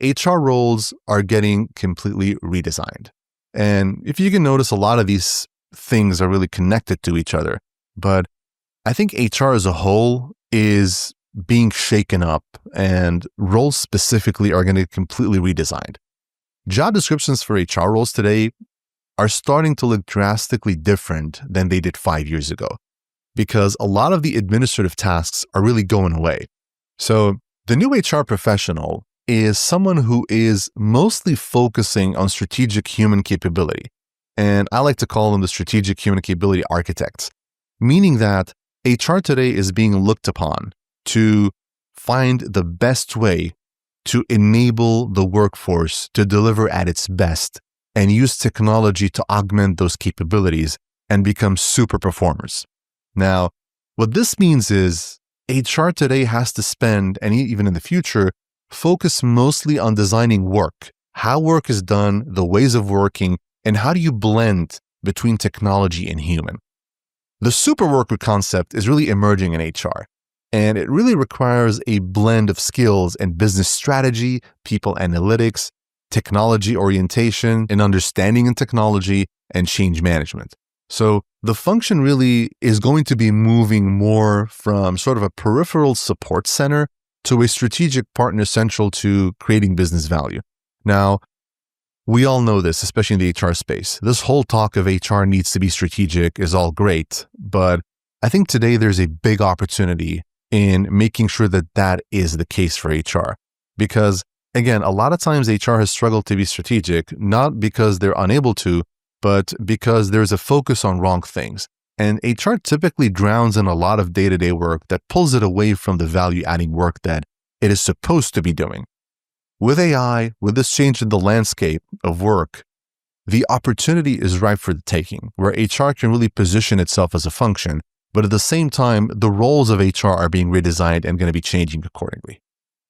HR roles are getting completely redesigned. And if you can notice, a lot of these things are really connected to each other. But I think HR as a whole is being shaken up, and roles specifically are going to get completely redesigned. Job descriptions for HR roles today are starting to look drastically different than they did 5 years ago, because a lot of the administrative tasks are really going away. So the new HR professional is someone who is mostly focusing on strategic human capability. And I like to call them the strategic human capability architects, meaning that HR today is being looked upon to find the best way to enable the workforce to deliver at its best and use technology to augment those capabilities and become super performers. Now, what this means is HR today has to spend, and even in the future, focus mostly on designing work, how work is done, the ways of working, and how do you blend between technology and human. The super worker concept is really emerging in HR, and it really requires a blend of skills in business strategy, people analytics, technology orientation, and understanding in technology, and change management. So the function really is going to be moving more from sort of a peripheral support center to a strategic partner central to creating business value. Now, we all know this, especially in the HR space. This whole talk of HR needs to be strategic is all great, but I think today there's a big opportunity in making sure that that is the case for HR. Because again, a lot of times HR has struggled to be strategic, not because they're unable to, but because there's a focus on wrong things. And HR typically drowns in a lot of day-to-day work that pulls it away from the value-adding work that it is supposed to be doing. With AI, with this change in the landscape of work, the opportunity is ripe for the taking, where HR can really position itself as a function, but at the same time, the roles of HR are being redesigned and going to be changing accordingly.